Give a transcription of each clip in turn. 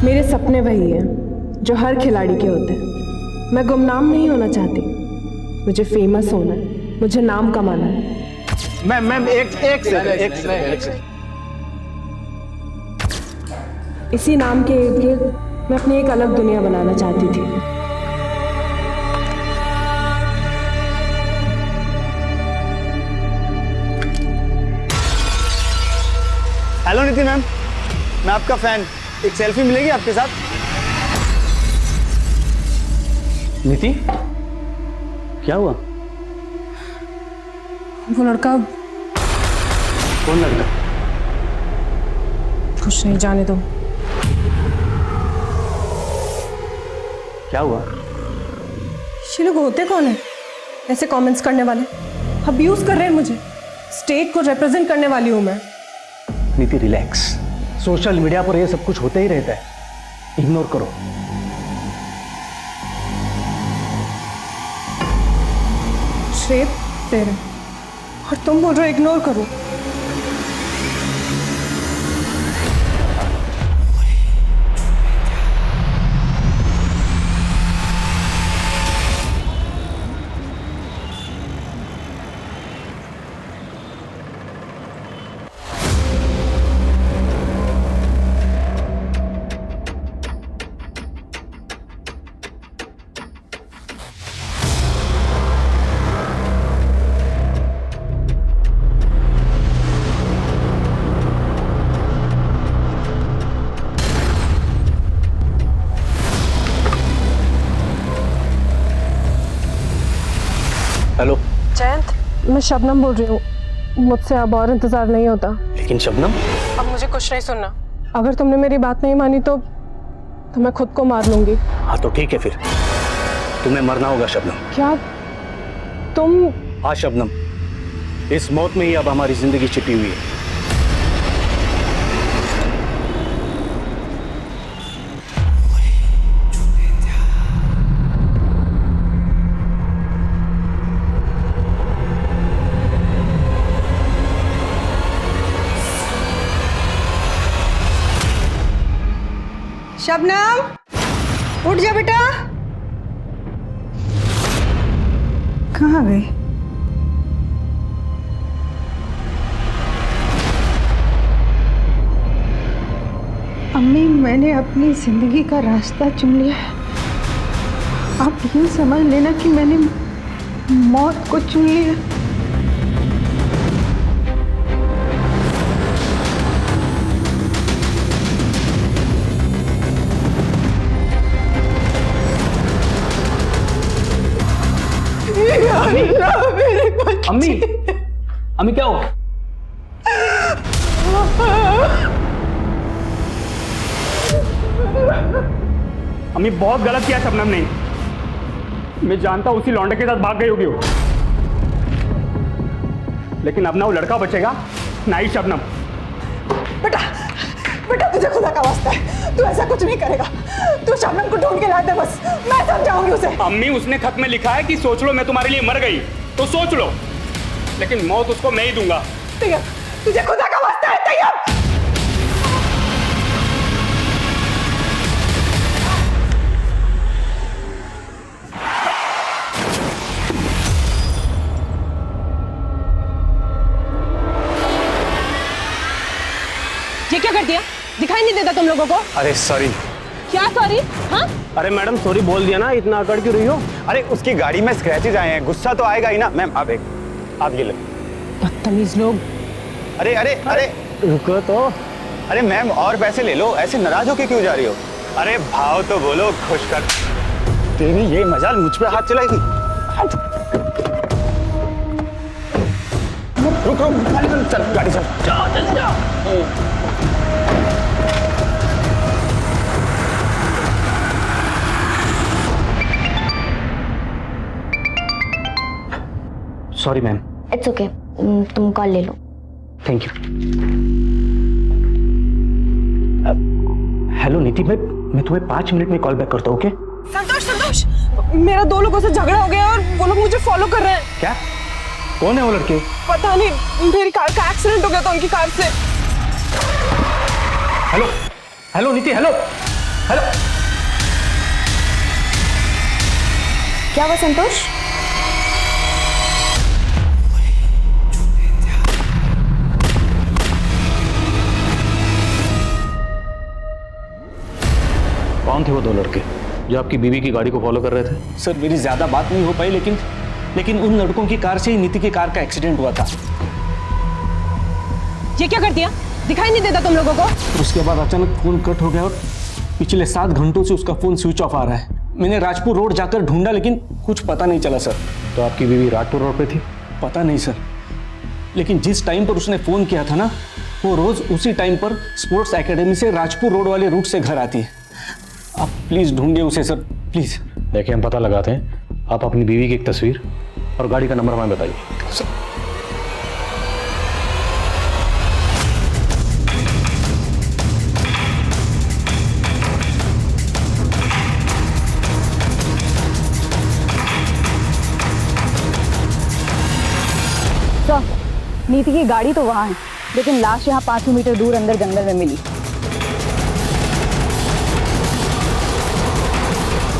मेरे सपने वही हैं जो हर खिलाड़ी के होते हैं। मैं गुमनाम नहीं होना चाहती, मुझे फेमस होना है, मुझे नाम कमाना है। मैम एक सेकंड। इसी नाम के इर्द गिर्द मैं अपनी एक अलग दुनिया बनाना चाहती थी। हेलो नीति मैम, मैं आपका फैन, एक सेल्फी मिलेगी आपके साथ? नीति, क्या हुआ? वो लड़का कौन लड़का? कुछ नहीं, जाने दो। क्या हुआ? ये लोग होते कौन है ऐसे कमेंट्स करने वाले? अब्यूज कर रहे हैं मुझे। स्टेट को रिप्रेजेंट करने वाली हूं मैं। नीति रिलैक्स, सोशल मीडिया पर ये सब कुछ होता ही रहता है, इग्नोर करो। श्रेय तेरे और तुम बोल रहे हो इग्नोर करो। हेलो जयंत, मैं शबनम बोल रही हूँ। मुझसे अब और इंतजार नहीं होता। लेकिन शबनम, अब मुझे कुछ नहीं सुनना। अगर तुमने मेरी बात नहीं मानी तो मैं खुद को मार लूंगी। हाँ तो ठीक है, फिर तुम्हें मरना होगा शबनम। क्या तुम? हाँ शबनम, इस मौत में ही अब हमारी जिंदगी छिपी हुई है। शबनम, उठ जा बेटा। कहाँ गई? अम्मी, मैंने अपनी जिंदगी का रास्ता चुन लिया है। आप यूं समझ लेना कि मैंने मौत को चुन लिया। अम्मी, अम्मी क्या हुआ? अम्मी बहुत गलत किया शबनम ने। मैं जानता हूं उसी लौंडे के साथ भाग गई होगी वो, लेकिन अब ना वो लड़का बचेगा ना ही शबनम। बेटा बेटा, तुझे खुदा का वास्ता है, तू ऐसा कुछ नहीं करेगा। तू शबनम को ढूंढ के ला दे, बस मैं समझाऊंगी उसे। अम्मी, उसने खत में लिखा है कि सोच लो मैं तुम्हारे लिए मर गई तो सोच लो, लेकिन मौत उसको मैं ही दूंगा। तैयब, तुझे खुदा का वास्ता है तैयब। ये क्या कर दिया? दिखाई नहीं देता तुम लोगों को? अरे सॉरी। क्या सॉरी? हाँ, अरे मैडम सॉरी बोल दिया ना, इतना अकड़ क्यों रही हो? अरे उसकी गाड़ी में स्क्रैचेज आए हैं, गुस्सा तो आएगा ही ना। मैम आप ये लो। बदतमीज लोग। अरे अरे अरे रुको तो। अरे मैम और पैसे ले लो, ऐसे नाराज होके क्यों जा रही हो? अरे भाव तो बोलो, खुश कर। तेरी ये मजाल मुझ पे हाथ चलाएगी? रुक रुक, चल गाड़ी चल। जल्दी जाओ। Sorry ma'am. इट्स ओके, तुम कॉल ले लो। Thank you. हेलो नीति, मैं तुम्हें 5 मिनट में कॉल बैक करता हूँ, ओके? संतोष, मेरा 2 लोगों से झगड़ा हो गया और वो लोग मुझे फॉलो कर रहे हैं। क्या? कौन है वो लड़के? पता नहीं, मेरी कार का एक्सीडेंट हो गया था उनकी कार से। हेलो नीति, हेलो। हेलो। क्या हुआ संतोष? कौन थे वो दो लड़के जो आपकी बीवी की गाड़ी को फॉलो कर रहे थे? सर मेरी ज्यादा बात नहीं हो पाई, लेकिन उन लड़कों की कार से ही नीति की कार का एक्सीडेंट हुआ था। ये क्या कर दिया? दिखाई नहीं देता तुम लोगों को? और उसके बाद अचानक फोन कट हो गया और पिछले 7 घंटों से उसका फोन स्विच ऑफ आ रहा है। मैंने राजपुर रोड जाकर ढूंढा लेकिन कुछ पता नहीं चला सर। तो आपकी बीवी राजपुर रोड पे थी? पता नहीं सर, लेकिन जिस टाइम पर उसने फोन किया था ना, वो रोज उसी टाइम पर स्पोर्ट्स एकेडमी से राजपुर रोड वाले रूट से घर आती है। आप प्लीज ढूंढिए उसे सर, प्लीज। देखिए हम पता लगाते हैं, आप अपनी बीवी की एक तस्वीर और गाड़ी का नंबर हमें बताइए। सर, नीति की गाड़ी तो वहाँ है, लेकिन लाश यहाँ 500 मीटर दूर अंदर जंगल में मिली।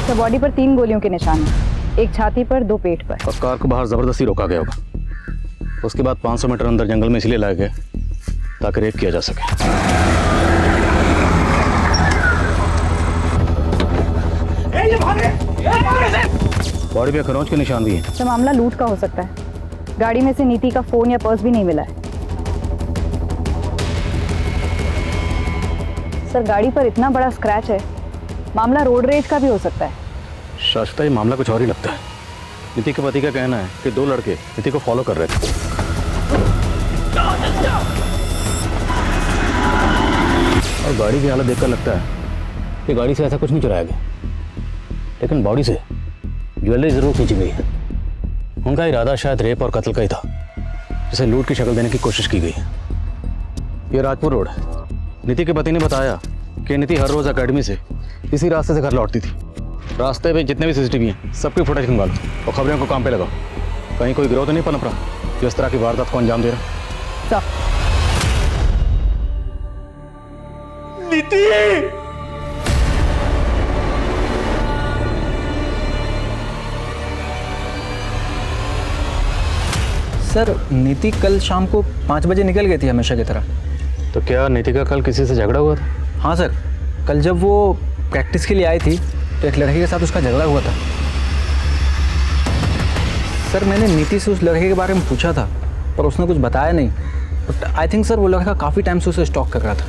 सर, बॉडी पर 3 गोलियों के निशान हैं, एक छाती पर, 2 पेट पर। और कार को बाहर जबरदस्ती रोका गया होगा। उसके बाद 500 मीटर अंदर जंगल में इसलिए लाया गया ताकि रेप किया जा सके। बॉडी पे खरोंच के निशान भी हैं। सर, मामला लूट का हो सकता है। गाड़ी में से नीति का फोन या पर्स भी नहीं मिला है। सर, गाड़ी पर इतना बड़ा स्क्रैच है, मामला रोड रेज का भी हो सकता है। शाश्वता, ये मामला कुछ और ही लगता है। नीति के पति का कहना है कि 2 लड़के नीति को फॉलो कर रहे थे। और गाड़ी की हालत देखकर लगता है कि गाड़ी से ऐसा कुछ नहीं चुराया गया, लेकिन बॉडी से ज्वेलरी जरूर खींची गई है। उनका इरादा शायद रेप और कत्ल का ही था, जिसे लूट की शक्ल देने की कोशिश की गई है। ये राजपुर रोड है। नीति के पति ने बताया कि नीति हर रोज अकेडमी से इसी रास्ते से घर लौटती थी। रास्ते पे जितने भी सीसीटीवी हैं सबकी फुटेज खंगालो और खबरों को काम पे लगाओ। कहीं कोई गिरोह तो नहीं पनप रहा जो इस तरह की वारदात को अंजाम दे रहा। सर, नीति कल शाम को 5 बजे निकल गई थी हमेशा की तरह। तो क्या नीति का कल किसी से झगड़ा हुआ था? हाँ सर, कल जब वो प्रैक्टिस के लिए आई थी तो एक लड़के के साथ उसका झगड़ा हुआ था। सर, मैंने नीति से उस लड़के के बारे में पूछा था पर उसने कुछ बताया नहीं। बट आई थिंक सर वो लड़का काफ़ी टाइम से उसे स्टॉक कर रहा था।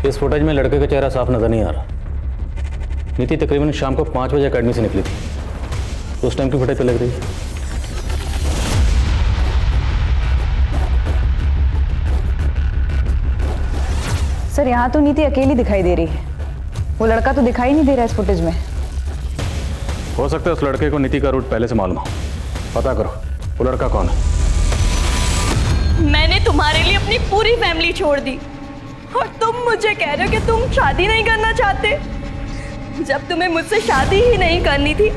इस फुटेज में लड़के का चेहरा साफ नजर नहीं आ रहा। नीति तकरीबन शाम को 5 बजे अकेडमी से निकली थी, तो उस टाइम की फुटेज पे लग रही है। सर, यहाँ तो नीति अकेली दिखाई दे रही है, वो लड़का तो दिखाई नहीं दे रहा है इस फुटेज में। हो सकता है उस लड़के को नीति का रूट पहले से मालूम हो। पता करो वो लड़का कौन है। मैंने तुम्हारे लिए अपनी पूरी फैमिली छोड़ दी और तुम मुझे कह रहे हो कि तुम शादी नहीं करना चाहते। जब तुम्हें मुझसे शादी ही नहीं करनी थी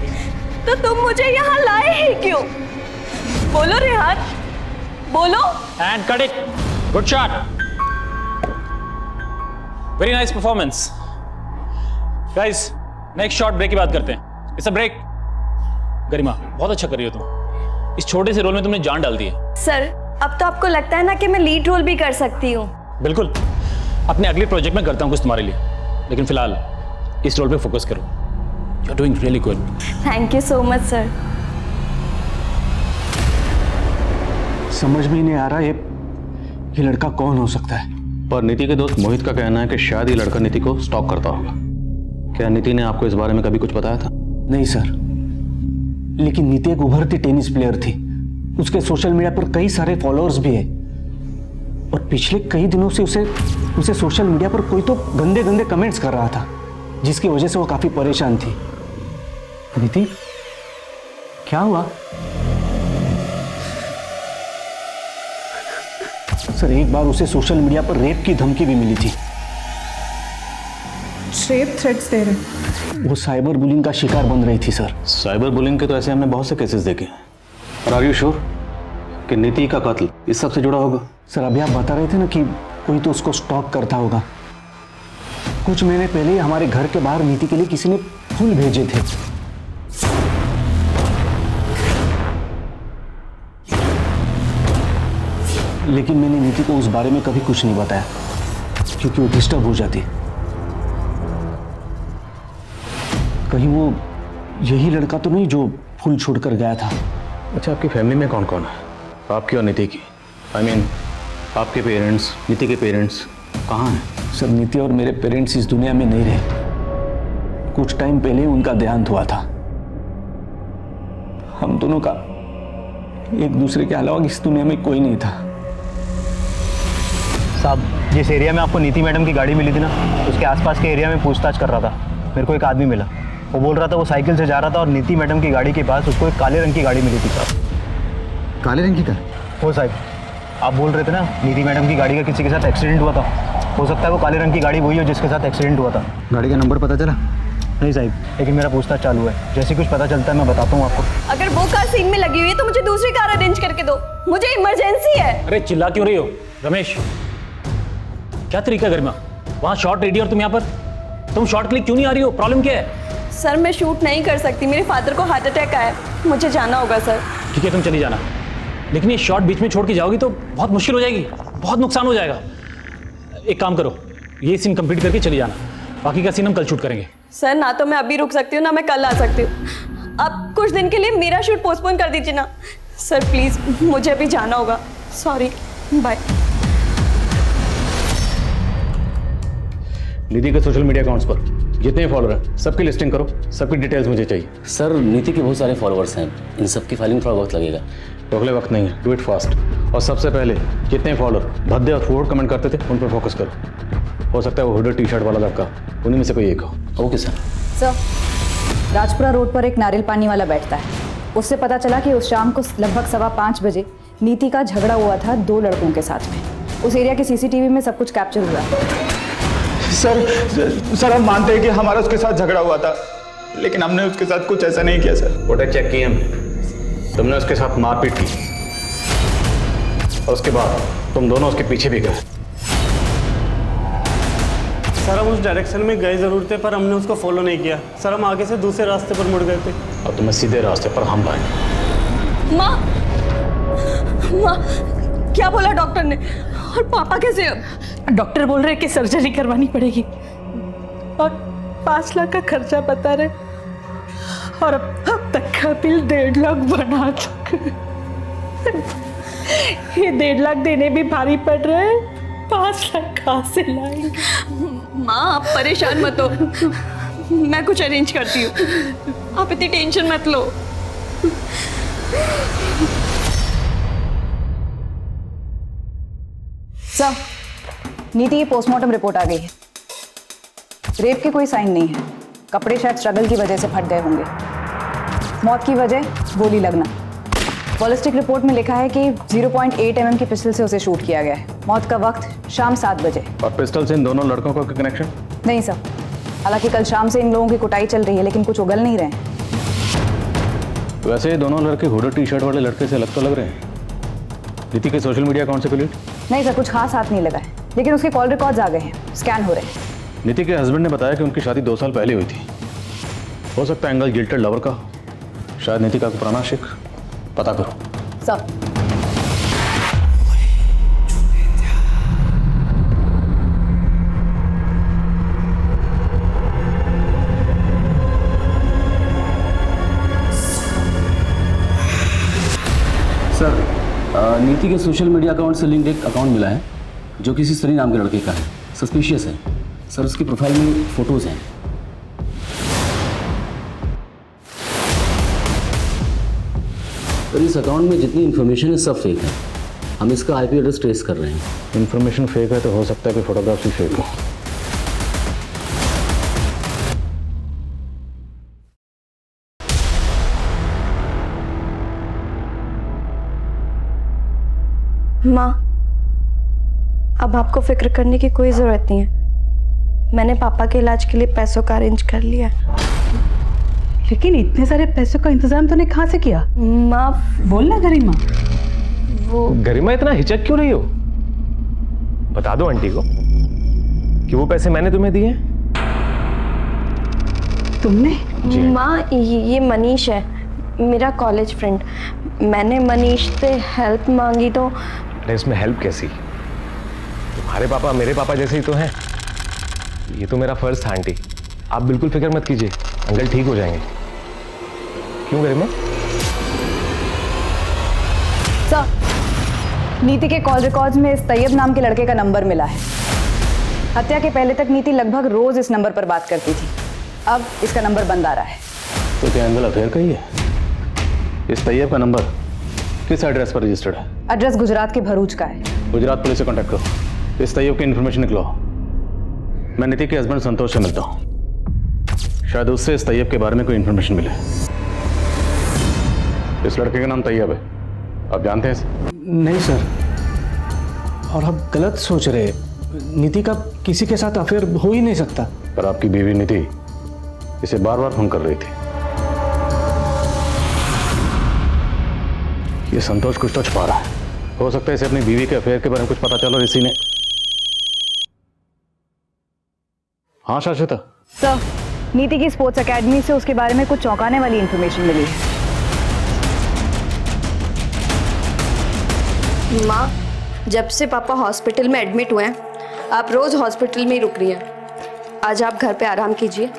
तो तुम मुझे यहाँ लाए ही क्यों? बोलो रेहान, बोलो। And cut it. Good shot, very nice performance. Guys, next shot break की बात करते हैं। It's a break. गरिमा, बहुत अच्छा कर रही हो तुम। इस छोटे से रोल में तुमने जान डाल दी है। सर, अब तो आपको लगता है ना कि मैं लीड रोल भी कर सकती हूँ। बिल्कुल, अपने अगले प्रोजेक्ट में करता हूँ कुछ तुम्हारे लिए, लेकिन फिलहाल इस रोल पे फोकस करो। You are doing really good. Thank you so much sir. समझ में ही नहीं आ रहा ये लड़का कौन हो सकता है। पर नीति के दोस्त मोहित का कहना है कि शायद ये लड़का नीति को स्टॉक करता होगा। क्या नीति ने आपको इस बारे में कभी कुछ बताया था? नहीं सर, लेकिन नीति एक उभरती टेनिस प्लेयर थी। उसके सोशल मीडिया पर कई सारे फॉलोअर्स भी है और पिछले कई दिनों से उसे सोशल मीडिया पर कोई तो गंदे गंदे कमेंट्स कर रहा था, जिसकी वजह से वो काफी परेशान थी। नीति, क्या हुआ? सर, एक बार उसे सोशल मीडिया पर रेप की धमकी भी मिली थी। रेप थ्रेट्स दे रहे। वो साइबर बुलिंग का शिकार बन रही थी सर। साइबर बुलिंग के तो ऐसे हमने बहुत से केसेस देखे हैं। और आर यू श्योर कि नीति का कत्ल इस सब से जुड़ा होगा? सर अभी आप बता रहे थे ना कि कोई तो उसको स्टॉक करता होगा। कुछ महीने पहले ही हमारे घर के बाहर नीति के लिए किसी ने फूल भेजे थे। लेकिन मैंने नीति को उस बारे में कभी कुछ नहीं बताया क्योंकि वो डिस्टर्ब हो जाती। कहीं वो यही लड़का तो नहीं जो फूल छोड़कर गया था? अच्छा, आपकी फैमिली में कौन कौन है? आपकी और नीति की। आई मीन आपके पेरेंट्स, नीति के पेरेंट्स कहाँ हैं? सर नीति और मेरे पेरेंट्स इस दुनिया में नहीं रहे। कुछ टाइम पहले उनका देहांत हुआ था। हम दोनों का एक दूसरे के अलावा इस दुनिया में कोई नहीं था। साहब, जिस एरिया में आपको नीति मैडम की गाड़ी मिली थी ना, उसके आसपास के एरिया में पूछताछ कर रहा था। मेरे को एक आदमी मिला। वो बोल रहा था वो साइकिल से जा रहा था और नीति मैडम की गाड़ी के पास उसको एक काले रंग की गाड़ी मिली थी। साहब, काले रंग की कार? हो साहब, आप बोल रहे थे ना नीति मैडम की गाड़ी का किसी के साथ एक्सीडेंट हुआ था। हो सकता है वो काले रंग की गाड़ी वही हो जिसके साथ एक्सीडेंट हुआ था। गाड़ी का नंबर पता चला? नहीं साहब, लेकिन मेरा पूछताछ चालू है। जैसे कुछ पता चलता है मैं बताता हूँ आपको। अगर वो कार सीन में लगी हुई है तो मुझे दूसरी कार अरेंज करके दो, मुझे इमरजेंसी है। अरे चिल्ला क्यों रही हो रमेश? क्या तरीका है गरिमा? वहाँ शॉट रेडी और तुम यहाँ पर? तुम शॉट के लिए क्यों नहीं आ रही हो? प्रॉब्लम क्या है? सर मैं शूट नहीं कर सकती, मेरे फादर को हार्ट अटैक आया, मुझे जाना होगा सर। ठीक है तुम चली जाना, लेकिन ये शॉट बीच में छोड़ के जाओगी तो बहुत मुश्किल हो जाएगी, बहुत नुकसान हो जाएगा। एक काम करो, ये सीन कंप्लीट करके चली जाना, बाकी का सीन हम कल शूट करेंगे। सर ना तो मैं अभी रुक सकती हूँ ना मैं कल आ सकती हूँ। अब कुछ दिन के लिए मेरा शूट पोस्टपोन कर दीजिए ना सर प्लीज, मुझे अभी जाना होगा। Sorry, bye. नीति के सोशल मीडिया अकाउंट्स पर जितने फॉलोअर हैं सबकी लिस्टिंग करो, सबकी डिटेल्स मुझे चाहिए। सर नीति के बहुत सारे फॉलोअर्स हैं, इन सब की फाइलिंग थोड़ा वक्त लगेगा। तो अगले वक्त नहीं है, डू इट फास्ट। और सबसे पहले जितने फॉलोअर भद्दे और फूड कमेंट करते थे उन पर फोकस करो। हो सकता है वो हुडी टी शर्ट वाला लड़का उन्हीं में से कोई एक हो। Okay sir. Sir, Rajpura road पर एक नारियल पानी वाला बैठता है। उससे पता चला कि उस शाम को लगभग 5:15 बजे नीति का झगड़ा हुआ था 2 लड़कों के साथ में। उस एरिया के सीसीटीवी में सब कुछ कैप्चर हुआ। सर हम मानते हैं कि हमारा उसके साथ झगड़ा हुआ था, लेकिन हमने उसके साथ कुछ ऐसा नहीं किया सर। फोटो चेक किए हमने, तुमने उसके साथ मारपीट की और उसके बाद तुम दोनों उसके पीछे भी गए। सर हम उस डायरेक्शन में गए ज़रूर थे पर हमने उसको फॉलो नहीं किया। सर हम आगे से दूसरे रास्ते पर मुड़ गए थे और तुम्हें सीधे रास्ते पर हम लाए। माँ, माँ क्या बोला डॉक्टर ने? और पापा कैसे? डॉक्टर बोल रहे कि सर्जरी करवानी पड़ेगी और 5 लाख का खर्चा बता रहे, और अब तक का बिल 1.5 लाख बना चुके। ये 1.5 लाख देने भी भारी पड़ रहे हैं, 5 लाख कहाँ से लाएंगे? माँ आप परेशान मत हो, मैं कुछ अरेंज करती हूँ, आप इतनी टेंशन मत लो। सर, नीति की पोस्टमार्टम रिपोर्ट आ गई है। रेप के कोई साइन नहीं है, कपड़े शायद स्ट्रगल की वजह से फट गए होंगे। मौत की वजह गोली लगना। बॉलिस्टिक रिपोर्ट में लिखा है कि 0.8 mm की पिस्टल से उसे शूट किया गया है। मौत का वक्त शाम 7 बजे। और पिस्टल से इन दोनों लड़कों का कनेक्शन? नहीं सर, हालांकि कल शाम से इन लोगों की कुटाई चल रही है लेकिन कुछ उगल नहीं रहे हैं। वैसे ये दोनों लड़के हुडी टी शर्ट वाले लड़के से अलग तो लग रहे हैं। नीति के सोशल मीडिया अकाउंट से क्लियर? नहीं सर, कुछ खास हाथ नहीं लगा है, लेकिन उसके कॉल रिकॉर्ड्स आ गए हैं, स्कैन हो रहे हैं। नीति के हस्बैंड ने बताया कि उनकी शादी 2 साल पहले हुई थी। हो सकता है एंगल गिल्टेड लवर का, शायद नीति का पुराना आशिक। पता करो सर। सर नीति के सोशल मीडिया अकाउंट से लिंक्ड एक अकाउंट मिला है जो किसी सनी नाम के लड़के का है। सस्पिशियस है सर, उसकी प्रोफाइल में फोटोज हैं। सर इस अकाउंट में जितनी इन्फॉर्मेशन है सब फेक है। हम इसका आईपी एड्रेस ट्रेस कर रहे हैं। इन्फॉर्मेशन फेक है तो हो सकता है कि फोटोग्राफ भी फेक हो। माँ अब आपको फिक्र करने की कोई ज़रूरत नहीं है, मैंने पापा के इलाज के लिए पैसों का अरेंज कर लिया। लेकिन इतने सारे पैसों का इंतजाम तूने कहाँ से किया? माँ बोलना गरिमा। वो गरिमा इतना हिचक क्यों रही हो? बता दो आंटी को कि वो पैसे मैंने तुम्हें दिए हैं। तुमने? माँ ये मनीष है, मेरा कॉलेज फ्रेंड। मैंने मनीष से हेल्प मांगी तो। अरे इसमें हेल्प कैसी? तुम्हारे पापा मेरे पापा जैसे ही तो हैं। ये तो मेरा फर्ज था आंटी, आप बिल्कुल फिक्र मत कीजिए, अंकल ठीक हो जाएंगे। क्यों गरिमा? सर, नीति के कॉल रिकॉर्ड्स में इस तैयब नाम के लड़के का नंबर मिला है। हत्या के पहले तक नीति लगभग रोज इस नंबर पर बात करती थी। अब इसका नंबर बंद आ रहा है। तो क्या एंगल अफेयर का ही है? इस तैयब का नंबर किस एड्रेस पर रजिस्टर्ड है? एड्रेस गुजरात के भरूच का है। गुजरात पुलिस से कांटेक्ट करो, इस तैयब की इन्फॉर्मेशन निकलवाओ। मैं नीति के हस्बैंड संतोष से मिलता हूँ, शायद उससे इस तैयब के बारे में कोई इन्फॉर्मेशन मिले। इस लड़के का नाम तैयब है, आप जानते हैं इसे? नहीं सर, और आप गलत सोच रहे। नीति का किसी के साथ अफेयर हो ही नहीं सकता। पर आपकी बीवी नीति इसे बार बार फोन कर रही थी। ये संतोष कुछ तो छुपा रहा है। हो सकता है इसे अपनी बीवी के अफेयर के बारे में कुछ पता चला और इसी ने। हाँ शाश्वता। सर, नीति की स्पोर्ट्स एकेडमी से उसके बारे में कुछ चौंकाने वाली इंफॉर्मेशन मिली है। माँ, जब से पापा हॉस्पिटल में एडमिट हुए हैं, आप रोज हॉस्पिटल में ही रुक रही हैं। आज आप घर पे आराम कीजिए,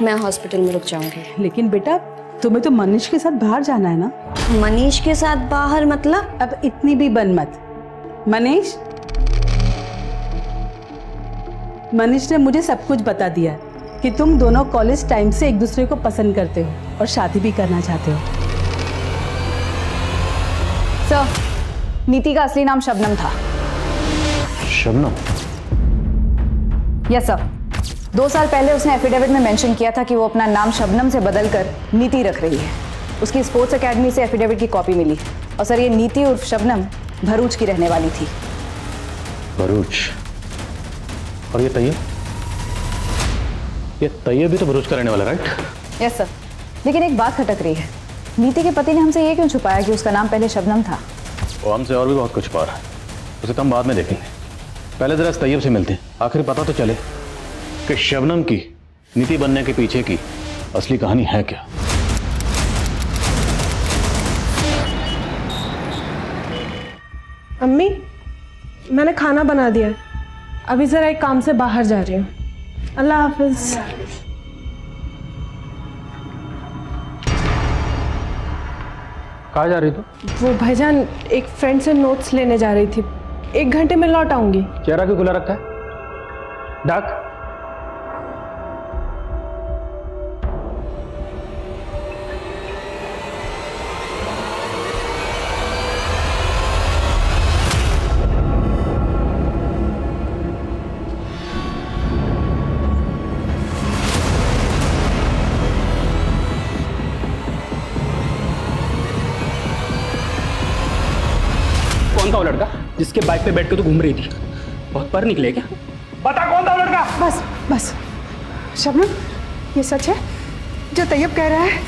मैं हॉस्पिटल में रुक जाऊंगी। लेकिन बेटा, तुम्हें तो मनीष के साथ बाहर जाना है ना? मनीष के साथ बाहर मतलब? अब इतनी भी बन मत। मनीष ने मुझे सब कुछ बता दिया कि तुम दोनों कॉलेज टाइम से एक दूसरे को पसंद करते हो और शादी भी करना चाहते हो। सर, नीति का असली नाम शबनम था। शबनम? Yes sir. 2 साल पहले उसने एफिडेविट में मेंशन किया था कि वो अपना नाम शबनम से बदलकर नीति रख रही है। उसकी स्पोर्ट्स एकेडमी से एफिडेविट की कॉपी मिली। और सर, ये नीति उर्फ शबनम भरूच की रहने वाली थी। भरूच? और ये तैयब? ये तैयब भी तो भरूच का रहने वाला, राइट? Yes sir. लेकिन एक बात खटक रही है, नीति के पति ने हमसे ये क्यों छुपाया कि उसका नाम पहले शबनम था? वो हमसे और भी बहुत कुछ छुपा रहा है, उसे तो हम बाद में देखेंगे। पहले जरा इस तैयब से मिलते हैं, आखिर पता तो चले कि शबनम की नीति बनने के पीछे की असली कहानी है क्या। अम्मी, मैंने खाना बना दिया है, अभी जरा एक काम से बाहर जा रही हूँ। अल्लाह हाफिज। कहाँ जा रही तू? वो भाईजान, एक फ्रेंड से नोट्स लेने जा रही थी, 1 घंटे में लौट आऊंगी। चेहरा क्यों खुला रखा है? डाक? कौन था वो लड़का जिसके बाइक पे बैठ के तू घूम रही थी? बहुत पर निकले क्या? बता कौन था वो लड़का? बस शबनम, ये सच है जो तैयब कह रहा है?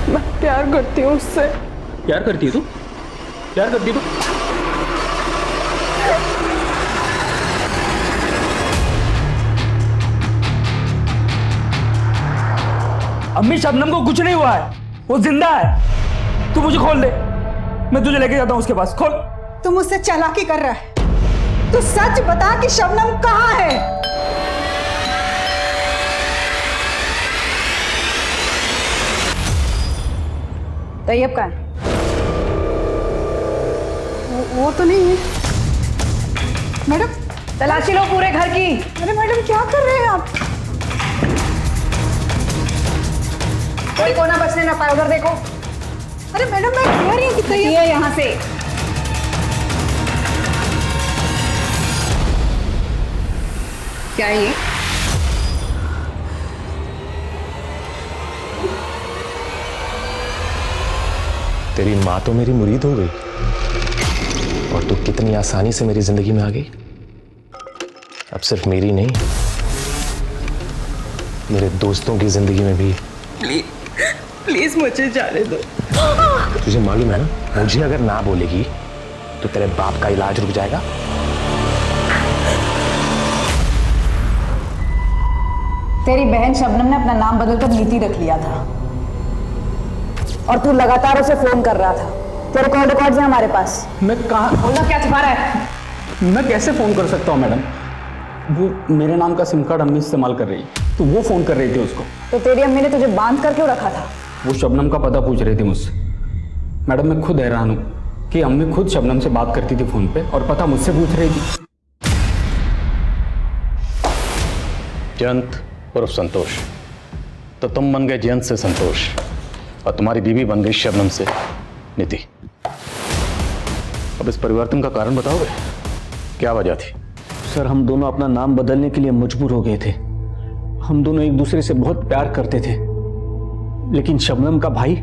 मैं प्यार करती हूँ उससे। प्यार करती है तू? प्यार करती है तू? अम्मी, शबनम को कुछ नहीं हुआ है, वो जिंदा है। तू मुझे खोल दे, मैं तुझे लेके जाता हूँ उसके पास। खोल। तू मुझसे चालाकी कर रहा है। तू सच बता कि शबनम कहाँ है? तैयब कहाँ है? वो तो नहीं है। मैडम, तलाशी लो पूरे घर की। अरे मैडम, क्या कर रहे हैं आप? कोई कोना बचने ना पाए, उधर देखो। अरे मैडम, मैं कह रही हूँ कि तैयब ये यहाँ से। क्या है ये? तेरी माँ तो मेरी मुरीद हो गई और तू कितनी आसानी से मेरी जिंदगी में आ गई। अब सिर्फ मेरी नहीं, मेरे दोस्तों की जिंदगी में भी। प्लीज मुझे जाने दो। तुझे मालूम है ना, मुझे अगर ना बोलेगी तो तेरे बाप का इलाज रुक जाएगा। तेरी बहन शबनम ने अपना नाम बदलकर नीति रख लिया था और तू लगातार उसे फोन कर रहा था। तेरे कॉल रिकॉर्ड्स हैं हमारे पास। मैं कहाँ, बोलना क्या छिपा रहा है? मैं कैसे फोन कर सकता हूँ मैडम? वो मेरे नाम का सिम कार्ड अम्मी इस्तेमाल कर रही, तो वो फोन कर रही थी उसको। तो तेरी अम्मी ने तुझे बांध कर क्यों रखा था? वो शबनम का पता पूछ रही थी मुझसे। मैडम मैं खुद हैरान हूँ कि अम्मी खुद शबनम से बात करती थी फोन पे और पता मुझसे पूछ रही थी। जयंत उर्फ संतोष, तो तुम बन गए जयंत से संतोष और तुम्हारी बीवी बन गई शबनम से नीति। अब इस परिवर्तन का कारण बताओगे, क्या वजह थी? सर हम दोनों अपना नाम बदलने के लिए मजबूर हो गए थे। हम दोनों एक दूसरे से बहुत प्यार करते थे, लेकिन शबनम का भाई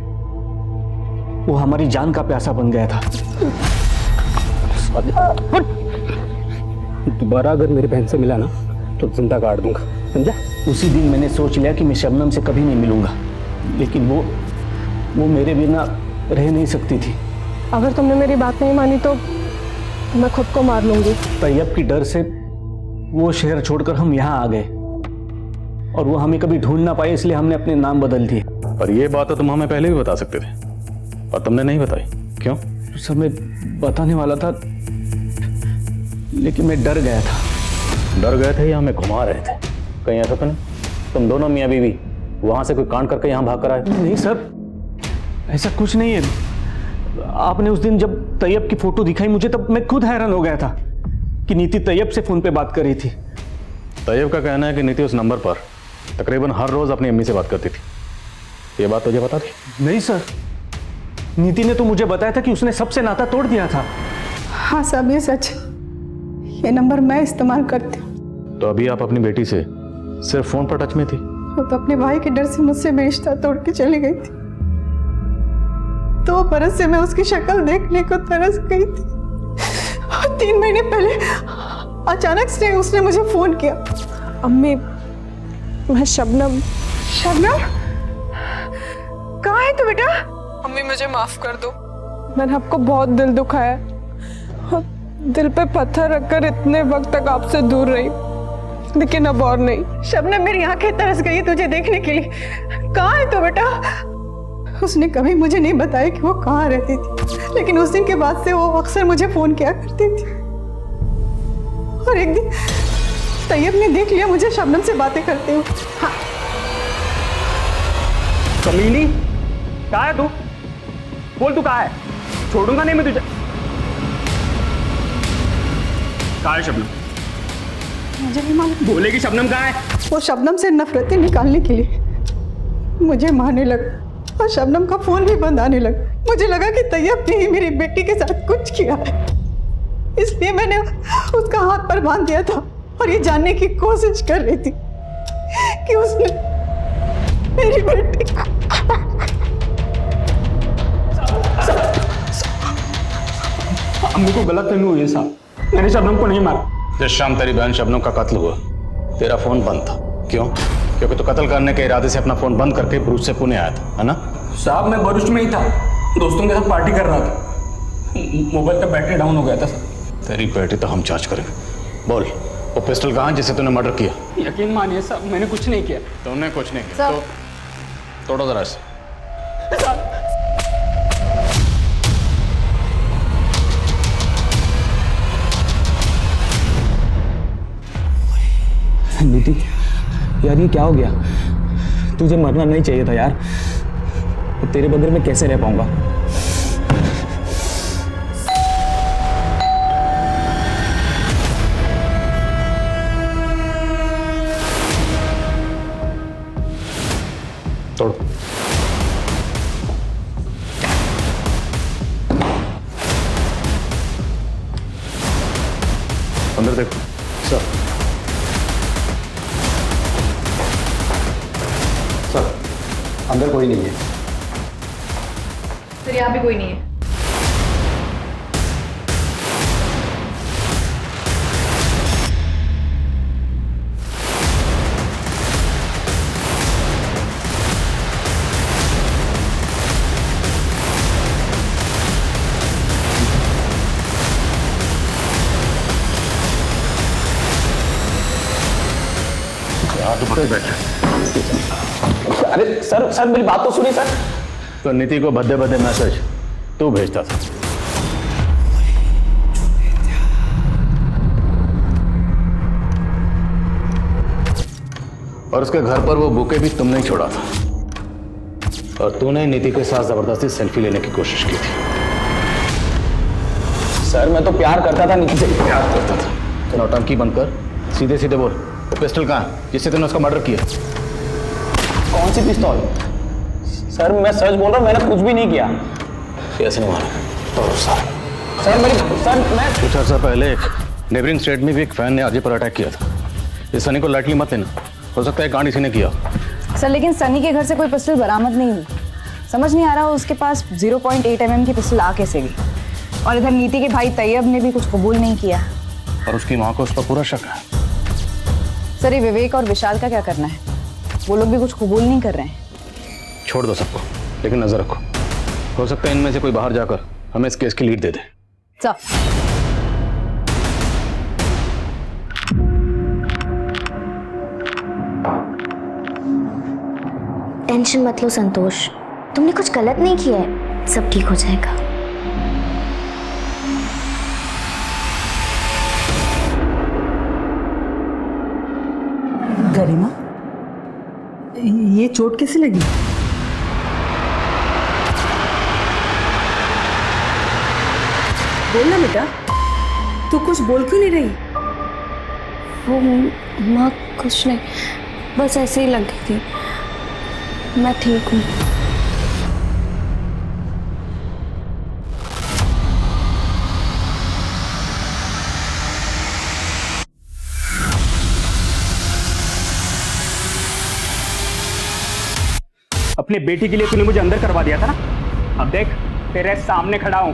वो हमारी जान का प्यासा बन गया था। दोबारा अगर मेरी बहन से मिला ना तो जिंदा काट दूंगा, समझा? उसी दिन मैंने सोच लिया कि मैं शबनम से कभी नहीं मिलूंगा, लेकिन वो मेरे बिना रह नहीं सकती थी। अगर तुमने मेरी बात नहीं मानी तो मैं खुद को मार लूंगी। तैयब की डर से वो शहर छोड़कर हम यहाँ आ गए और वो हमें कभी ढूंढ ना पाए, इसलिए हमने अपने नाम बदल दिए। पर ये बात तो तुम हमें पहले भी बता सकते थे और तुमने नहीं बताई, क्यों? सर मैं बताने वाला था, लेकिन मैं डर गया था। डर गए थे या हमें घुमा रहे थे? कहीं ऐसा तो नहीं तुम दोनों मियाँ बीवी वहां से कोई कांड करके यहाँ भाग कर आए? नहीं सर, ऐसा कुछ नहीं है। आपने उस दिन जब तैयब की फोटो दिखाई मुझे, तब मैं खुद हैरान हो गया था कि नीति तैयब से फोन पे बात कर रही थी। तैयब का कहना है कि नीति उस नंबर पर तकरीबन हर रोज अपनी अम्मी से बात करती थी। ये बात तुझे पता थी? नहीं सर, नीति ने तो मुझे बताया था कि उसने सबसे नाता तोड़ दिया था। हाँ साहब ये सच, ये नंबर मैं इस्तेमाल करती हूँ। तो अभी आप अपनी बेटी से सिर्फ फोन पर टच में थी? वो तो अपने भाई के डर से मुझसे रिश्ता तोड़ के चली गई थी। 2 बरस से मैं उसकी शक्ल देखने को तरस गई थी। 3 महीने पहले अचानक से उसने मुझे फोन किया। अम्मी, मैं शबनम। शबनम, कहाँ है तू बेटा? अम्मी मुझे माफ कर दो, मैंने आपको बहुत दिल दुखाया और दिल पे पत्थर रखकर इतने वक्त तक आपसे दूर रही, लेकिन अब और नहीं। शबनम मेरी आंखें तरस गई तुझे देखने के लिए। कहाँ है तू बेटा? उसने कभी मुझे नहीं बताया कि वो कहाँ रहती थी, लेकिन उस दिन के बाद से वो अक्सर मुझे फोन किया करती थी। और एक दिन तैयब ने देख लिया मुझे शबनम से बातें करते हुए। हाँ। कमीनी, कहाँ है तू? बोल तू कहाँ है? छोड़ूंगा नहीं मैं तुझे। कहाँ है शबनम? मुझे नहीं मालूम। बोलेगी शबनम कहाँ है? वो शबनम से नफरतें निकालने के लिए मुझे मारने लगा और शबनम का फोन भी बंद आने लगा। मुझे लगा कि तैयब ने ही मेरी बेटी के साथ कुछ किया है, इसलिए मैंने उसका हाथ पर बांध दिया था और ये जानने की कोशिश कर रही थी कि उसने मेरी बेटी अम्मी को गलतफहमी हुई है साहब, मैंने शबनम को नहीं मारा। जिस शाम तेरी बहन शबनम का कत्ल हुआ तेरा फोन बंद था, क्यों? क्योंकि तू कत्ल करने के इरादे से अपना फोन बंद करके भरूच से पुणे आया था, है ना? साहब मैं भरूच में ही था, दोस्तों के साथ पार्टी कर रहा था। मोबाइल का बैटरी डाउन हो गया था सर। तेरी बेटी तो हम जांच करेंगे। बोल, वो पिस्टल कहाँ है जिसे तूने मर्डर किया? यकीन मानिए साहब, मैंने कुछ नहीं किया। तुमने कुछ नहीं किया तो तोड़ो जरा इसे। नीति यार, ये क्या हो गया? तुझे मरना नहीं चाहिए था यार। तेरे बगैर मैं कैसे रह पाऊंगा? तोड़ो। अंदर देखो सर। सर अंदर कोई नहीं है। सर यहाँ भी कोई नहीं है। अरे सर सर मेरी बात तो सुनिए सर। तो नीति को भद्दे भद्दे मैसेज तू भेजता था। और उसके घर पर वो बुके भी तुमने ही छोड़ा था। और तूने नीति के साथ जबरदस्ती सेल्फी लेने की कोशिश की थी। सर मैं तो प्यार करता था नीति से। प्यार करता था तो नौटंकी बंद कर, सीधे सीधे बोल, वो पिस्टल कहाँ है जिससे तूने उसका मर्डर किया? कौन सी पिस्तौल? सर मैं सच बोल रहा हूँ, मैंने कुछ भी नहीं किया। कैसे नहीं मारा? तो सर मैं कुछ अर्सा पहले एक नेबरिंग स्टेट में भी एक फैन ने आरजे पर अटैक किया था। इस सनी को लाइटली मत लेना, हो सकता है कांड इसी ने किया। सर लेकिन सनी के घर से कोई पिस्टल बरामद नहीं हुई। समझ नहीं आ रहा उसके पास 0.8 mm की पिस्टल आ कैसे गई। और इधर नीति के भाई तैयब ने भी कुछ कबूल नहीं किया। और उसकी माँ को उस पर पूरा शक है। सर ये विवेक और विशाल का क्या करना है? वो लोग भी कुछ कबूल नहीं कर रहे हैं। छोड़ दो सबको, लेकिन नजर रखो, हो सकता है इनमें से कोई बाहर जाकर हमें इस केस की लीड दे दे। सर टेंशन मत लो संतोष, तुमने कुछ गलत नहीं किया है, सब ठीक हो जाएगा। गरिमा, ये चोट कैसे लगी? बोल ना बेटा, तू कुछ बोल क्यों नहीं रही? वो माँ कुछ नहीं, बस ऐसे ही लगी थी। मैं ठीक हूँ। अपनी बेटी के लिए तूने मुझे अंदर करवा दिया था ना, अब देख तेरे सामने खड़ा हूं,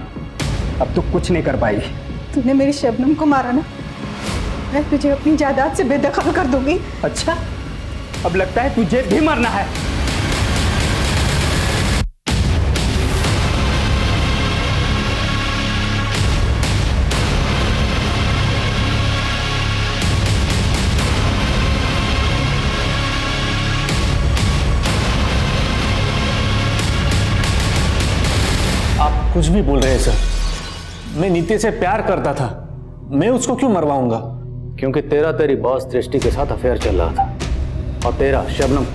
अब तू कुछ नहीं कर पाएगी। तूने मेरी शबनम को मारा ना, मैं तुझे अपनी जायदाद से बेदखल कर दूंगी। अच्छा, अब लगता है तुझे भी मरना है। आप कुछ भी बोल रहे हैं सर। मैं नीति से प्यार करता था, मैं उसको क्यों मरवाऊंगा? क्योंकि तेरा तेरी बॉस दृष्टि के साथ अफेयर चल रहा था और तेरा शबनम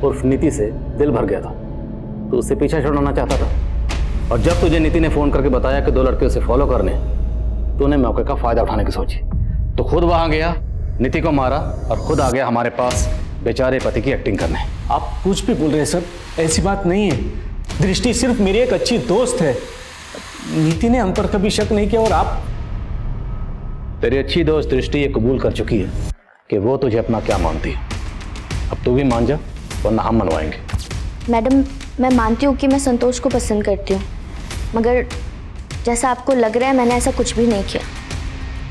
उर्फ नीति से दिल भर गया था। तो उससे पीछा छुड़ाना चाहता था। और जब तुझे नीति ने फोन करके बताया कि 2 लड़के उसे फॉलो करने, तूने मौके का फायदा उठाने की सोची, तो खुद वहां गया, नीति को मारा और खुद आ गया हमारे पास बेचारे पति की एक्टिंग करने। आप कुछ भी बोल रहे हैं सर, ऐसी बात नहीं है। दृष्टि सिर्फ मेरी एक अच्छी दोस्त है, नीति ने हम पर कभी शक नहीं किया। और आप, तेरी अच्छी दोस्त दृष्टि ये कबूल कर चुकी है कि वो तुझे अपना क्या मानती है। अब तू भी मान जा, वरना हम मनवाएंगे। मैडम, मैं मानती हूँ कि मैं संतोष को पसंद करती हूँ, मगर जैसा आपको लग रहा है मैंने ऐसा कुछ भी नहीं किया।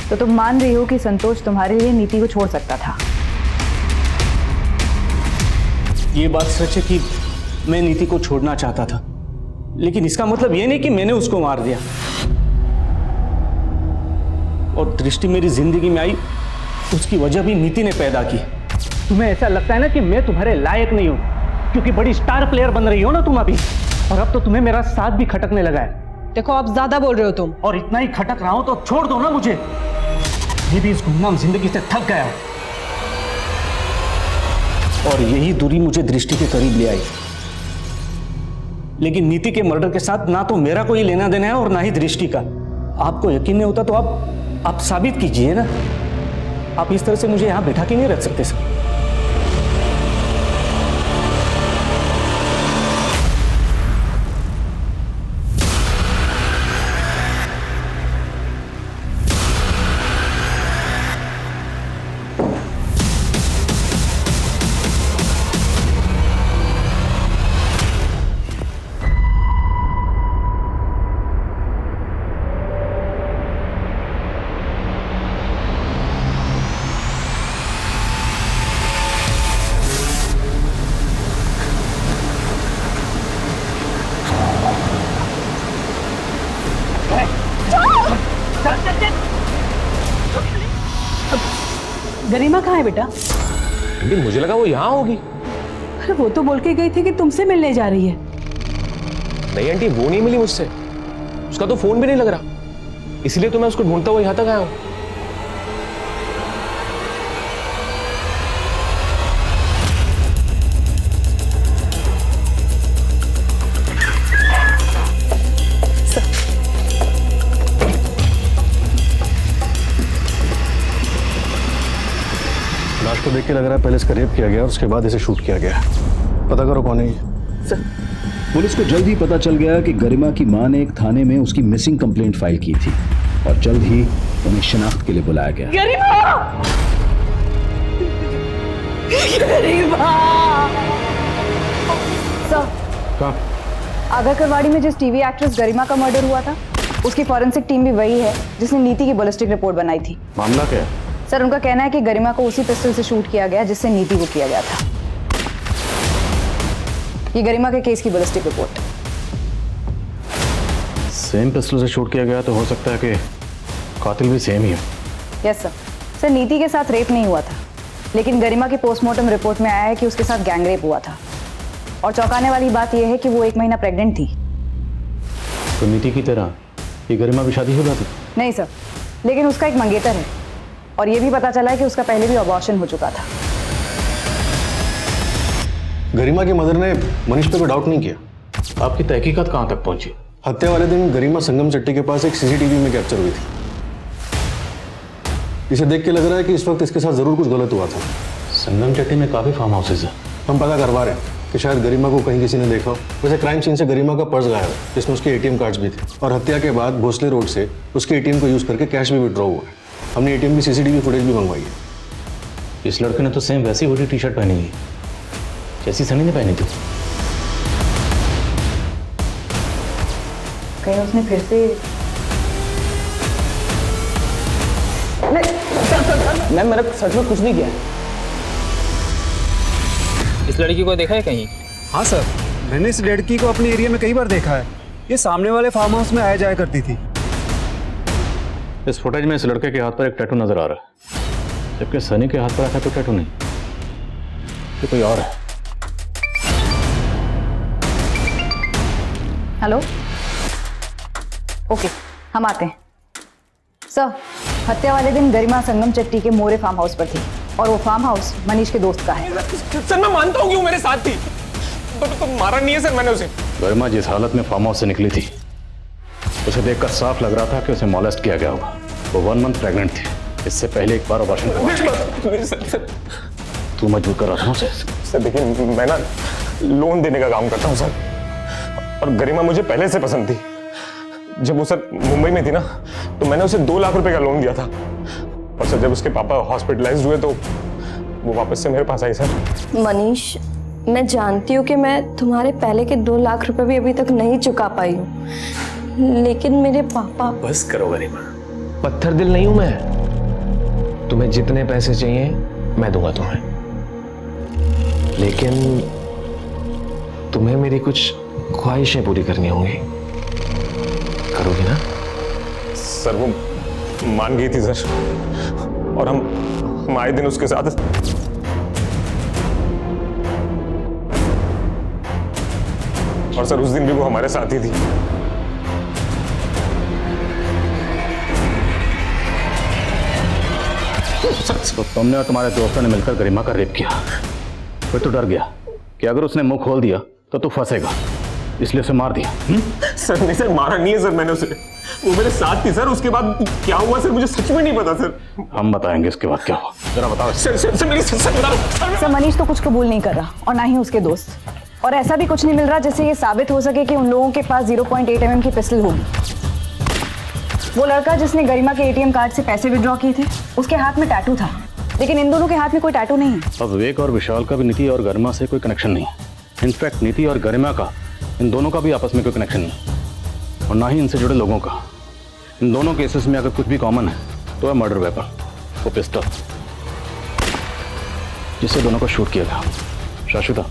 तो तुम मान रही हो कि संतोष तुम्हारे लिए नीति को छोड़ सकता था? ये बात सच है कि मैं नीति को छोड़ना चाहता था, लेकिन इसका मतलब ये नहीं कि मैंने उसको मार दिया। और दृष्टि मेरी जिंदगी में आई, उसकी वजह भी नीति ने पैदा की। तुम्हें ऐसा लगता है ना कि मैं तुम्हारे लायक नहीं हूँ, क्योंकि बड़ी स्टार प्लेयर बन रही हो ना तुम अभी, और अब तो तुम्हें मेरा साथ भी खटकने लगा है। देखो आप ज्यादा बोल रहे हो तुम। और इतना ही खटक रहा हूं तो छोड़ दो ना मुझे। ये भी इस गुमनाम जिंदगी से थक गया हूं। और यही दूरी मुझे दृष्टि के करीब ले आई। लेकिन नीति के मर्डर के साथ ना तो मेरा कोई लेना देना है और ना ही दृष्टि का। आपको यकीन नहीं होता तो आप साबित कीजिए ना। आप इस तरह से मुझे यहां बैठा के नहीं रख सकते सर। गरिमा कहाँ है बेटा? आंटी मुझे लगा वो यहाँ होगी। अरे वो तो बोल के गई थी कि तुमसे मिलने जा रही है। नहीं आंटी, वो नहीं मिली मुझसे, उसका तो फोन भी नहीं लग रहा, इसलिए तो मैं उसको ढूंढता हुआ यहाँ तक आया हूँ। लाश को देख के लग रहा है पहले इसका रेप किया गया और उसके बाद इसे शूट किया गया। पता करो कौन है ये। पुलिस को जल्द ही पता चल गया कि गरिमा की मां ने एक थाने में उसकी मिसिंग कंप्लेंट फाइल की थी और जल्द ही उन्हें शिनाख्त के लिए बुलाया गया। सर, आगरकरवाड़ी में जिस टीवी एक्ट्रेस गरिमा का मर्डर हुआ था, उसकी फॉरेंसिक टीम भी वही है जिसने नीति की बैलिस्टिक रिपोर्ट बनाई थी। मामला क्या है? सर, उनका कहना है कि गरिमा को उसी पिस्टल से शूट किया गया जिससे नीति को किया गया था। ये गरिमा के केस की बैलिस्टिक रिपोर्ट। सेम पिस्टल से शूट किया गया तो हो सकता है कि कातिल भी सेम ही हो। Yes sir. सर, नीति के साथ रेप नहीं हुआ था, लेकिन गरिमा की पोस्टमार्टम रिपोर्ट में आया है कि उसके साथ गैंग रेप हुआ था। और चौंकाने वाली बात यह है कि वो 1 महीना प्रेग्नेंट थी। तो नीति की तरह ये गरिमा भी शादीशुदा थी? नहीं सर, लेकिन उसका एक मंगेतर है और ये भी पता चला है कि उसका पहले भी अबॉर्शन हो चुका था। गरिमा की मदर ने मनीष पे कोई डाउट नहीं किया। आपकी तहकीकात कहाँ तक पहुंची? हत्या वाले दिन गरिमा संगम चट्टी के पास एक सीसीटीवी में कैप्चर हुई थी। इसे देख के लग रहा है कि इस वक्त इसके साथ जरूर कुछ गलत हुआ था। संगम चट्टी में काफी फार्म हाउसेज है। हम पता करवा रहे हैं कि शायद गरिमा को कहीं किसी ने देखा हो। वैसे क्राइम सीन से गरिमा का पर्स गायब है जिसमें उसके एटीएम कार्ड्स भी थे और हत्या के बाद भोसले रोड से उसके एटीएम को यूज करके कैश भी विड्रॉ हुआ है। हमने एटीएम की सीसीटीवी फुटेज भी मंगवाई है। इस लड़के ने तो सेम वैसी वोटी टी शर्ट पहनी हुई जैसी सनी ने पहनी थी। कहीं उसने फिर से मैम, मैंने सच में कुछ नहीं किया। इस लड़की को देखा है कहीं? हाँ सर, मैंने इस लड़की को अपने एरिया में कई बार देखा है। ये सामने वाले फार्म हाउस में आया जाया करती थी। इस फुटेज में इस लड़के के हाथ पर एक टैटू नजर आ रहा है, जबकि सनी के हाथ पर ऐसा कोई टैटू नहीं। ये कोई और है। हेलो, ओके, हम आते हैं। सर, हत्या वाले दिन गरिमा संगम चट्टी के मोरे फार्म हाउस पर थी और वो फार्म हाउस मनीष के दोस्त का है। सर, मैं मानता हूँ कि वो मेरे साथ थी, तो मारा नहीं है सर मैंने उसे। गरिमा जिस हालत में फार्म हाउस से निकली थी उसे देखकर साफ लग रहा था कि उसे मॉलेस्ट किया गया होगा। वो 1 मंथ प्रेग्नेंट थी। इससे पहले एक बार अबॉर्शन करवा चुकी। तू मजबूर कर रहा था उसे। सर देखिए, मैं ना लोन देने का काम करता हूँ सर, और गरिमा मुझे पहले से पसंद थी। जब वो सर मुंबई में थी ना, तो मैंने उसे 2 लाख रुपए का लोन दिया था। और सर जब उसके पापा हॉस्पिटलाइज्ड हुए तो वो वापस से मेरे पास आई सर। मनीष, मैं जानती हूँ कि मैं तुम्हारे पहले के 2 लाख रुपए भी अभी तक नहीं चुका पाई हूँ, लेकिन मेरे पापा। बस करो गरिमा, पत्थर दिल नहीं हूं मैं। तुम्हें जितने पैसे चाहिए मैं दूंगा तुम्हें, लेकिन तुम्हें मेरी कुछ ख्वाहिशें पूरी करनी होंगी। करोगी ना? सर वो मान गई थी सर, और हम आए दिन उसके साथ। और सर उस दिन भी वो हमारे साथ ही थी। तो तुमने और तुम्हारे दोस्तों ने मिलकर गरिमा का रेप किया। फिर तो डर गया कि अगर उसने मुंह खोल दिया तो तू फंसेगा, इसलिए उसे मार दिया। सर नहीं सर, मारा नहीं है सर मैंने उसे। वो मेरे साथ थी सर। उसके बाद क्या हुआ सर मुझे सच में नहीं पता सर। हम बताएंगे इसके बाद क्या हुआ, जरा बताओ। सर, मनीष तो कुछ कबूल नहीं कर रहा और ना ही उसके दोस्त, और ऐसा भी कुछ नहीं मिल रहा जिससे ये साबित हो सके कि उन लोगों के पास 0.8 mm की पिस्टल होगी। वो लड़का जिसने गरिमा के एटीएम कार्ड से पैसे विड्रॉ किए थे, उसके हाथ में टैटू था, लेकिन इन दोनों के हाथ में कोई टैटू नहीं है। अब विवेक और विशाल का भी नीति और गरिमा से कोई कनेक्शन नहीं है। इनफैक्ट नीति और गरिमा का, इन दोनों का भी आपस में कोई कनेक्शन नहीं, और ना ही इनसे जुड़े लोगों का। इन दोनों केसेस में अगर कुछ भी कॉमन है तो है मर्डर वेपन, वो पिस्टल जिससे दोनों को शूट किया गया। शाश्वता,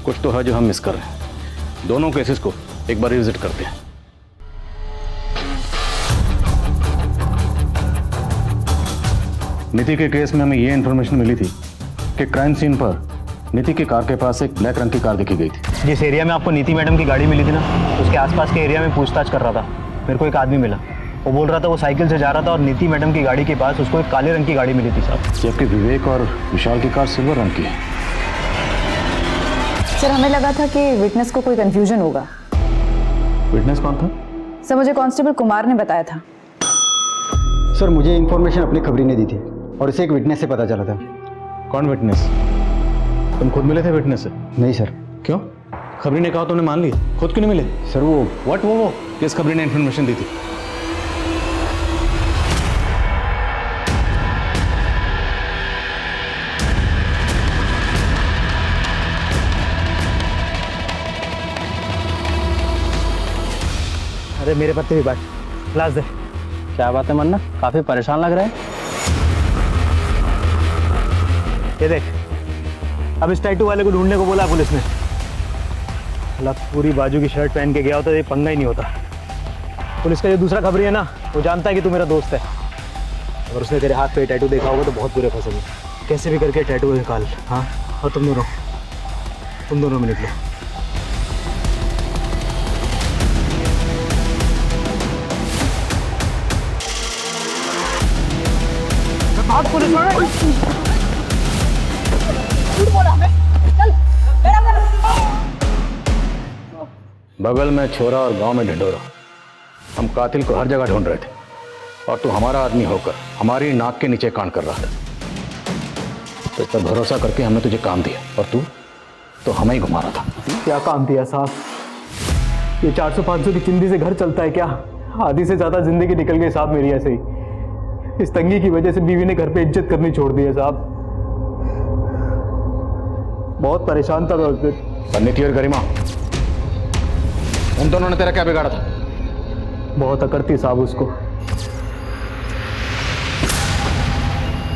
कुछ तो है जो हम मिस कर रहे हैं। दोनों केसेस को एक बार रिविजिट करते हैं। नीति के केस में हमें ये इन्फॉर्मेशन मिली थी कि क्राइम सीन पर नीति की कार के पास एक ब्लैक रंग की कार देखी गई थी। जिस एरिया में आपको नीति मैडम की गाड़ी मिली थी ना, उसके आसपास के एरिया में पूछताछ कर रहा था। मेरे को एक आदमी मिला, वो बोल रहा था वो साइकिल से जा रहा था और नीति मैडम की गाड़ी के पास उसको एक काले रंग की गाड़ी मिली थी साहब। जबकि विवेक और विशाल की कार सिल्वर रंग की है। सर हमें लगा था कि विटनेस को कोई कंफ्यूजन होगा। विटनेस कौन था? सर मुझे कांस्टेबल कुमार ने बताया था। सर मुझे इन्फॉर्मेशन अपनी खबरी ने दी थी और इसे एक विटनेस से पता चला था। कौन विटनेस? तुम खुद मिले थे विटनेस से? नहीं सर। क्यों? खबरी ने कहा तुमने मान लिया, खुद क्यों नहीं मिले? सर वो किस खबरी ने इन्फॉर्मेशन दी थी? अरे मेरे पत्ते भी बात क्लास दे। क्या बात है मन्ना, काफी परेशान लग रहा है। ये देख, अब इस टैटू वाले को ढूंढने को बोला पुलिस ने। लग पूरी बाजू की शर्ट पहन के गया होता तो ये पंगा ही नहीं होता। पुलिस का जो दूसरा खबरी है ना, वो जानता है कि तू मेरा दोस्त है। अगर उसने तेरे हाथ पे टैटू देखा होगा तो बहुत बुरे फंसोगे। कैसे भी करके टैटू निकाल। हाँ, और तुम दोनों मिनट लो। भाग पुलिस वाले। बगल में छोरा और गांव में ढिंढोरा। हम कातिल को हर जगह ढूंढ रहे थे और तू हमारा आदमी होकर हमारी नाक के नीचे कांड कर रहा था। तो इस पर भरोसा करके हमने तुझे काम दिया और तू तो हमें ही घुमा रहा था। क्या काम दिया साहब? ये 400-500 की चिंदी से घर चलता है क्या? आधी से ज्यादा जिंदगी निकल गई साहब मेरी ऐसे ही। इस तंगी की वजह से बीवी ने घर पे इज्जत करनी छोड़ दी है साहब। बहुत परेशान था मैं उस दिन। नीति और गरिमा, उन दोनों ने तेरा क्या बिगाड़ा था? बहुत अकड़ थी साहब उसको।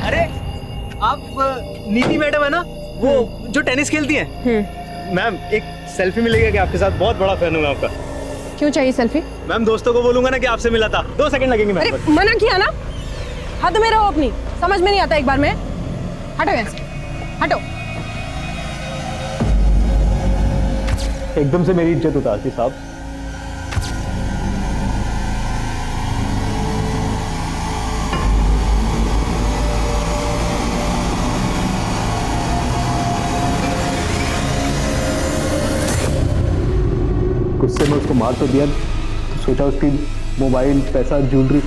अरे आप नीति मैडम है ना, वो जो टेनिस खेलती हैं? मैम एक सेल्फी मिलेगा क्या आपके साथ? बहुत बड़ा फैन हूँ मैं आपका। क्यों चाहिए सेल्फी? मैम दोस्तों को बोलूंगा ना कि आपसे मिला था। 2 सेकंड लगेंगे मैम। अरे मना किया ना, हद में रहो अपनी। समझ में नहीं आता एक बार में। हटो यहाँ से, हटो। एकदम से मेरी इज्जत उतारती साहब। गुस्से में उसको मार तो दिया, तो सोचा उसकी मोबाइल, पैसा, ज्वेलरी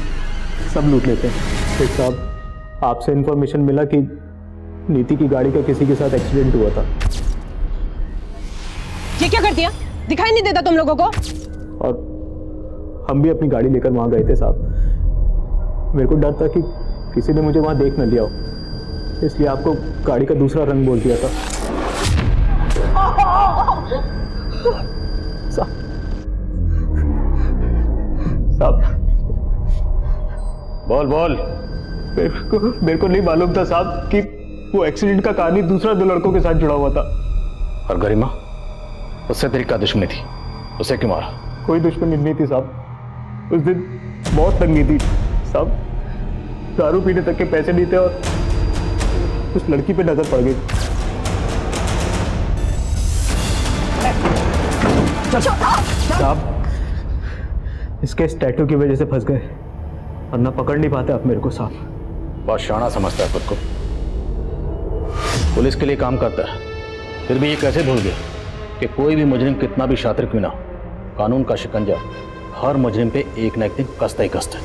सब लूट लेते हैं। फिर साहब आपसे इन्फॉर्मेशन मिला कि नीति की गाड़ी का किसी के साथ एक्सीडेंट हुआ था। ये क्या कर दिया? दिखाई नहीं देता तुम लोगों को? और हम भी अपनी गाड़ी लेकर वहां गए थे साहब। मेरे को डर था कि किसी ने मुझे वहां देख न लिया हो, इसलिए आपको गाड़ी का दूसरा रंग बोल दिया था। साहब बोल। मेरे को नहीं मालूम था साहब कि वो एक्सीडेंट का कहानी दूसरा 2 लड़कों के साथ जुड़ा हुआ था। और गरिमा, उससे तेरी क्या दुश्मनी थी? उसे क्यों मारा? कोई दुश्मनी नहीं थी साहब। उस दिन बहुत तंगी थी साहब, दारू पीने तक के पैसे नहीं थे और उस लड़की पे नजर पड़ गई। साहब इसके स्टैटू की वजह से फंस गए, वरना पकड़ नहीं पाते आप मेरे को साहब। बहुत शाना समझता है खुद को। पुलिस के लिए काम करता है, फिर भी ये कैसे भूल गया कि कोई भी मुजरिम कितना भी शातिर क्यों ना, कानून का शिकंजा हर मुजरिम पे एक ना एक दिन कसता ही कसता है।